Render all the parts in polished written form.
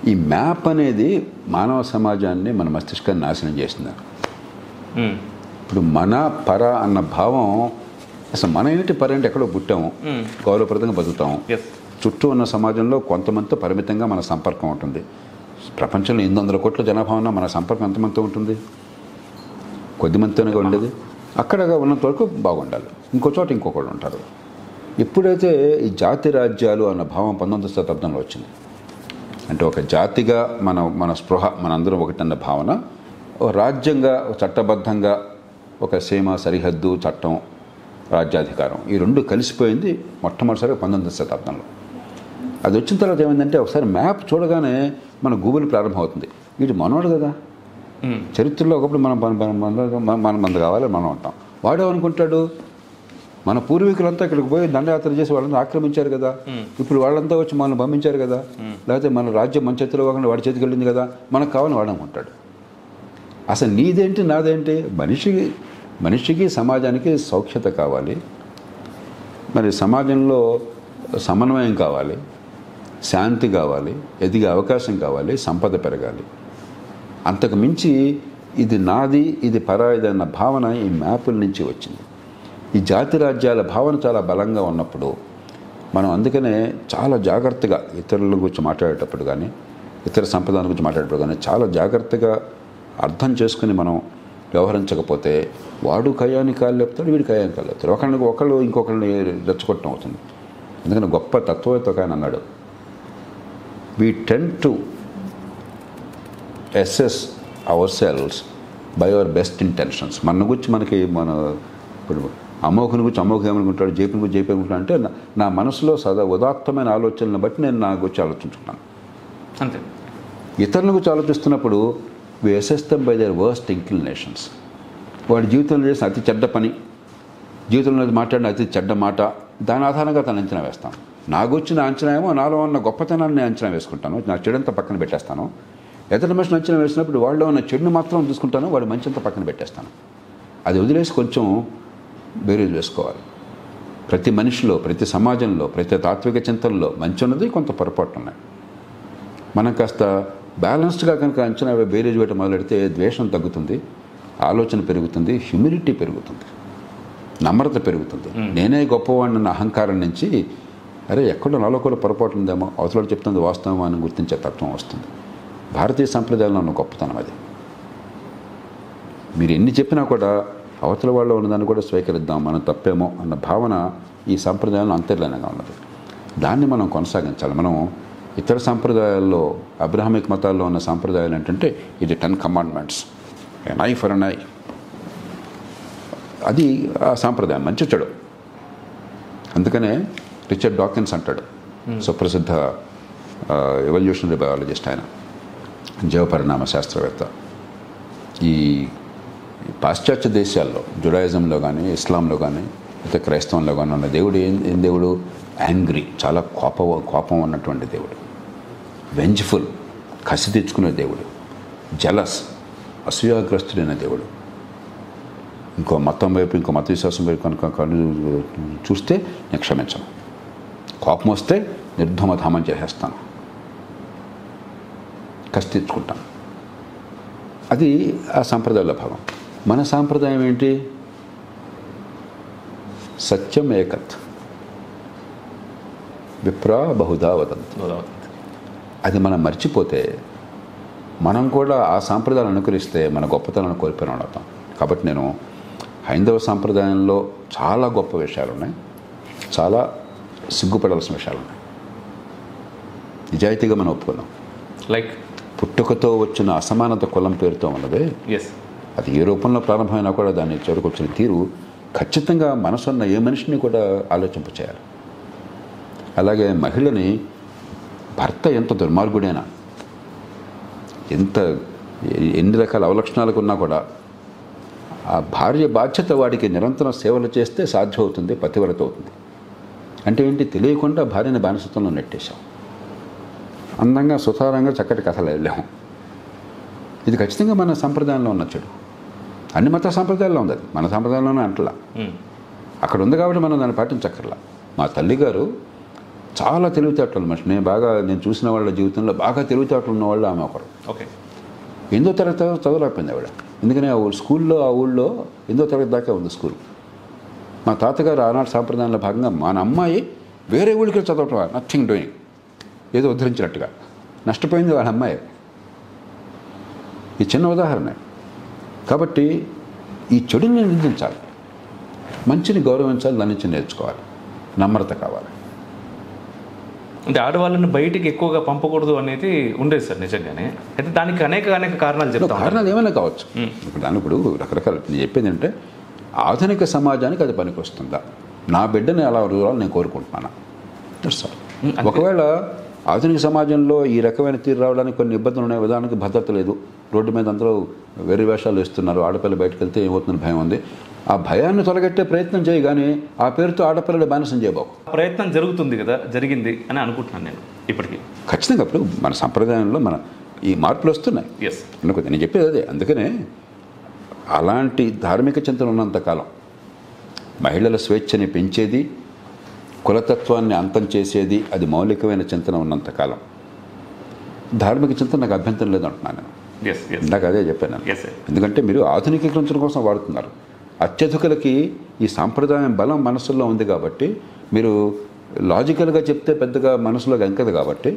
ఈ మ్యాప్ అనేది మానవ సమాజాన్ని మన మస్తిష్కాన్ని నాశనం చేసింది. ఇప్పుడు మన పర అన్న భావం అసలు మన ఏంటి పర అంటే ఎక్కడో పుట్టాము, గౌరవప్రదంగా బతుకుతాము, చుట్టూ ఉన్న సమాజంలో కొంతమందితో పరిమితంగా మన సంపర్కం ఉంటుంది. ప్రపంచంలో 800 కోట్ల జనాభా ఉన్నా మన సంపర్కం ఎంతమందితో ఉంటుంది? కొద్దిమందితోనే ఉండేది. అక్కడ ఉన్నంత వరకు బాగుండాలి, ఇంకో చోట ఇంకొకళ్ళు ఉంటారు. ఎప్పుడైతే ఈ జాతి రాజ్యాలు అన్న భావం 19వ శతాబ్దంలో వచ్చింది, అంటే ఒక జాతిగా మన స్పృహ మనందరం ఒకటన్న భావన, ఒక రాజ్యంగా చట్టబద్ధంగా ఒక సీమ, సరిహద్దు, చట్టం, రాజ్యాధికారం ఈ రెండు కలిసిపోయింది మొట్టమొదటిసారిగా 19వ శతాబ్దంలో. అది వచ్చిన తర్వాత ఏమైందంటే ఒకసారి మ్యాప్ చూడగానే మన గూగుల్ ప్రారంభమవుతుంది. వీటి మనోడు కదా, చరిత్రలో ఒకప్పుడు మన కావాలి మనం ఉంటాం. వాడేమనుకుంటాడు, మన పూర్వీకులంతా ఇక్కడికి పోయి దండయాత్ర చేసి వాళ్ళని ఆక్రమించారు కదా, ఇప్పుడు వాళ్ళంతా వచ్చి మనల్ని పంపించారు కదా, లేకపోతే మన రాజ్యం మన చేతిలో కాకుండా వాడి చేతికి వెళ్ళింది కదా, మనకు కావాలని వాడనుకుంటాడు. అసలు నీదేంటి నాదేంటి? మనిషికి సమాజానికి సౌఖ్యత కావాలి, మరి సమాజంలో సమన్వయం కావాలి, శాంతి కావాలి, ఎదిగే అవకాశం కావాలి, సంపద పెరగాలి. అంతకు మించి ఇది నాది ఇది పరాయిది అన్న భావన ఈ మ్యాపుల నుంచి వచ్చింది. ఈ జాతి రాజ్యాల భావన చాలా బలంగా ఉన్నప్పుడు మనం అందుకనే చాలా జాగ్రత్తగా ఇతరుల గురించి మాట్లాడేటప్పుడు కానీ, ఇతర సంప్రదాయాల గురించి మాట్లాడేటప్పుడు కానీ చాలా జాగ్రత్తగా అర్థం చేసుకుని మనం వ్యవహరించకపోతే వాడు కయ్యానికి కాళ్ళు లేపుతాడు, వీడి కయ్యానికి కాళ్ళు లేపుతాడు, ఒకళ్ళు ఇంకొకరిని రెచ్చగొట్టడం అవుతుంది. ఎందుకంటే గొప్ప తత్వవేత్త ఒక ఆయన అన్నాడు, we tend to assess ourselves by our best intentions. మన గురించి మన ఇప్పుడు అమోఘుని గురించి అమోఘం ఏమనుకుంటాడు, జేపీని గురించి జేపీ అనుకుంటాడు అంటే నా మనసులో ఉదాత్తమైన ఆలోచనలను బట్టి నేను నా గురించి ఆలోచించుకున్నాను అంతే. ఇతరుల గురించి ఆలోచిస్తున్నప్పుడు we assess them by their worst inclinations. వాడి జీవితంలో చేసిన అతి చెడ్డ పని, జీవితంలో మాట్లాడిన అతి చెడ్డ మాట, దాని ఆధారంగా తను అంచనా వేస్తాను. నా గురించి నా అంచనా ఏమో నాలో ఉన్న గొప్పతనాన్ని నేను అంచనా వేసుకుంటాను, నా చెడంతా పక్కన పెట్టేస్తాను. ఎదుటి మనిషిని అంచనా వేసినప్పుడు వాళ్ళలో ఉన్న చెడుని మాత్రం చూసుకుంటాను, వాడి మంచి అంతా పక్కన పెట్టేస్తాను. అది వదిలేసి కొంచెం బేరీజ్ వేసుకోవాలి. ప్రతి మనిషిలో, ప్రతి సమాజంలో, ప్రతి తాత్విక చింతనలో మంచి ఉన్నది, కొంత పొరపాటు ఉన్నాయి. మనం కాస్త బ్యాలెన్స్డ్గా కనుక అంచనా బేరీజ్ వేయటం మొదలెడితే ద్వేషం తగ్గుతుంది, ఆలోచన పెరుగుతుంది, హ్యూమిలిటీ పెరుగుతుంది, నమ్రత పెరుగుతుంది. నేనే గొప్పవాడిని అన్న అహంకారం నుంచి అరే ఎక్కడో నాలో కూడా పొరపాటు ఉందేమో, అవతల చెప్తుంది వాస్తవం అని గుర్తించే తత్వం వస్తుంది. భారతీయ సంప్రదాయంలో ఉన్న గొప్పతనం అది. మీరు ఎన్ని చెప్పినా కూడా అవతల వాళ్ళు ఉన్నదాన్ని కూడా స్వీకరిద్దాం, మనం తప్పేమో అన్న భావన ఈ సంప్రదాయంలో అంతర్లీనంగా ఉన్నది. దాన్ని మనం కొనసాగించాలి. మనం ఇతర సంప్రదాయాల్లో, అబ్రహామిక్ మతాల్లో ఉన్న సంప్రదాయాలు ఏంటంటే ఇది 10 commandments, an eye for an eye. అది ఆ సాంప్రదాయం మంచి చెడు. అందుకనే రిచర్డ్ డాకిన్స్ అంటాడు, సుప్రసిద్ధ ఎవల్యూషనరీ బయాలజిస్ట్, ఆయన జీవపరిణామ శాస్త్రవేత్త, ఈ పాశ్చాత్య దేశాల్లో జుడాయిజంలో కానీ, ఇస్లాంలో కానీ, అయితే క్రైస్తవంలో కానీ ఉన్న దేవుడు ఏం దేవుడు? యాంగ్రీ, చాలా కోపం ఉన్నటువంటి దేవుడు. వెంజ్ఫుల్, కసి తెచ్చుకునే దేవుడు. జలస్, అసూయాగ్రస్తుడైన దేవుడు. ఇంకో మతం వైపు, ఇంకో మత విశ్వాసం వైపు కనుక చూస్తే నేను క్షమించను, కోపం వస్తే నిర్ధమధామం చేసేస్తాను, కసి తెచ్చుకుంటాను. అది ఆ సాంప్రదాయాల భాగం. మన సాంప్రదాయం ఏంటి? సత్యం ఏకత్ విప్రా బహుధా వదంతి. అది మనం మర్చిపోతే, మనం కూడా ఆ సాంప్రదాయాలను అనుకరిస్తే మన గొప్పతనాన్ని కోల్పోయిన అవుతాం. కాబట్టి నేను హైందవ సాంప్రదాయంలో చాలా గొప్ప విషయాలు ఉన్నాయి, చాలా సిగ్గుపడాల్సిన విషయాలు ఉన్నాయి. నిజాయితీగా మనం ఒప్పుకుందాం. లైక్ పుట్టుకతో వచ్చిన అసమానత కులం పేరుతో ఉన్నదే, అది ఏ రూపంలో ప్రారంభమైనా కూడా దాన్ని చేరుకొచ్చిన తీరు ఖచ్చితంగా మనసున్న ఏ మనిషిని కూడా ఆలోచింపచేయాలి. అలాగే మహిళని, భర్త ఎంత దుర్మార్గుడైనా, ఎన్ని రకాల అవలక్షణాలకు ఉన్నా కూడా ఆ భార్య బాధ్యత వాడికి నిరంతరం సేవలు చేస్తే సాధ్యమవుతుంది, పతివ్రత అవుతుంది. అంటే ఏంటి? తెలియకుండా భార్యని బానిసత్వంలో నెట్టేశాం. అందంగా, సుతారంగా, చక్కటి కథలు వెళ్ళాము. ఇది ఖచ్చితంగా మన సంప్రదాయంలో ఉన్న చెడు. అన్ని మత సాంప్రదాయాల్లో ఉంది, అది మన సాంప్రదాయంలోనే అంటలా. అక్కడ ఉంది కాబట్టి మనం దాన్ని పాటించక్కర్లా. మా తల్లిగారు చాలా తెలివితేటలు మనిషి. నేను చూసిన వాళ్ళ జీవితంలో బాగా తెలివితేటలు ఉన్న వాళ్ళు ఆమె ఒకరు. ఓకే. 8వ తరగతి చదవలేకపోయింది ఆవిడ. ఎందుకని ఆ స్కూల్లో ఆ ఊళ్ళో 8వ తరగతి దాకా ఉంది స్కూల్. మా తాతగారు ఆనాడు సాంప్రదాయంలో భాగంగా మన అమ్మాయి వేరే ఊళ్ళకి చదవటం నథింగ్ డూయింగ్ ఏదో ఉద్ధరించినట్టుగా నష్టపోయింది వాళ్ళ అమ్మాయి. ఈ చిన్న ఉదాహరణ. కాబట్టి ఈ చెడుని నిందించాలి, మంచిని గౌరవించాలి, దాని నుంచి నేర్చుకోవాలి, నమ్రత కావాలి. అంటే ఆడవాళ్ళని బయటికి ఎక్కువగా పంపకూడదు అనేది ఉండేది సార్ నిజంగానే. అయితే దానికి అనేక కారణాలు చెప్తాను. కారణాలు ఏమైనా కావచ్చు. ఇప్పుడు రకరకాల నేను చెప్పేది అంటే ఆధునిక సమాజానికి అది పనికి వస్తుందా, నా బిడ్డని అలా రూరాలు నేను కోరుకుంటున్నాను. ఒకవేళ ఆధునిక సమాజంలో ఈ రకమైన తీరు రావడానికి కొన్ని ఇబ్బందులు ఉన్నాయి. ఉదాహరణకి భద్రత లేదు, రోడ్డు మీద అందరూ వెర్రి వేషాలు వేస్తున్నారు, ఆడపిల్ల బయటకు వెళ్తే ఏమవుతుందని భయం ఉంది. ఆ భయాన్ని తొలగట్టే ప్రయత్నం చేయి, కానీ ఆ పేరుతో ఆడపిల్లలు బానిసం చేయబోకు. ప్రయత్నం జరుగుతుంది కదా, జరిగింది అని అనుకుంటున్నాను నేను ఇప్పటికీ. ఖచ్చితంగా ఇప్పుడు మన సంప్రదాయంలో ఈ మార్పులు వస్తున్నాయి. అనుకుంది నేను చెప్పేది అదే. అందుకనే అలాంటి ధార్మిక చింతన ఉన్నంతకాలం, మహిళల స్వేచ్ఛని పెంచేది, కులతత్వాన్ని అంతం చేసేది, అది మౌలికమైన చింతన ఉన్నంతకాలం ధార్మిక చింతన నాకు అభ్యంతరం లేదంటున్నాను నేను. నాకు అదే చెప్పాను. ఎందుకంటే మీరు ఆధునికీకరించడం కోసం వాడుతున్నారు. అత్యధికులకి ఈ సాంప్రదాయం బలం మనసులో ఉంది కాబట్టి, మీరు లాజికల్గా చెప్తే పెద్దగా మనసులో ఎంకదు కాబట్టి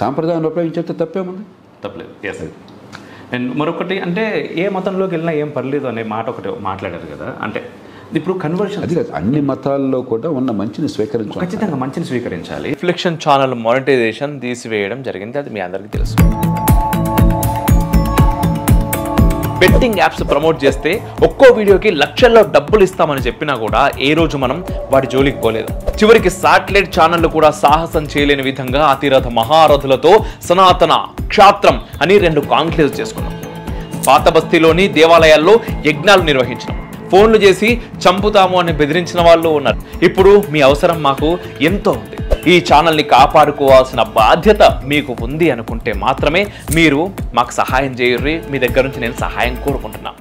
సాంప్రదాయాన్ని ఉపయోగించేస్తే తప్పేముంది? తప్పలేదు. అండ్ మరొకటి అంటే ఏ మతంలోకి వెళ్ళినా ఏం పర్లేదు అనే మాట ఒకటి మాట్లాడారు కదా. అంటే ఇప్పుడు కన్వర్షన్ అది కాదు, అన్ని మతాల్లో కూడా ఉన్న మంచిని స్వీకరించాలి, ఖచ్చితంగా మంచిని స్వీకరించాలి. రిఫ్లెక్షన్ ఛానల్ మానిటైజేషన్ తీసివేయడం జరిగింది, అది మీ అందరికీ తెలుసు. బెట్టింగ్ యాప్స్ ప్రమోట్ చేస్తే ఒక్కో వీడియోకి లక్షల్లో డబ్బులు ఇస్తామని చెప్పినా కూడా ఏ రోజు మనం వాటి జోలికి పోలేదు. చివరికి శాటిలైట్ ఛానళ్లు కూడా సాహసం చేయలేని విధంగా అతిరథ మహారథులతో సనాతన క్షాత్రం అని 2 కాంక్లేవ్స్ చేసుకున్నాం. పాత బస్తీలోని దేవాలయాల్లో యజ్ఞాలు నిర్వహించినాం. ఫోన్లు చేసి చంపుతాము అని బెదిరించిన వాళ్ళు ఉన్నారు. ఇప్పుడు మీ అవసరం మాకు ఎంతో ఉంది, ఈ ఛానల్ని కాపాడుకోవాల్సిన బాధ్యత మీకు ఉంది అనుకుంటే మాత్రమే మీరు మాకు సహాయం చేయర్రి. మీ దగ్గర నుంచి నేను సహాయం కోరుకుంటున్నాను.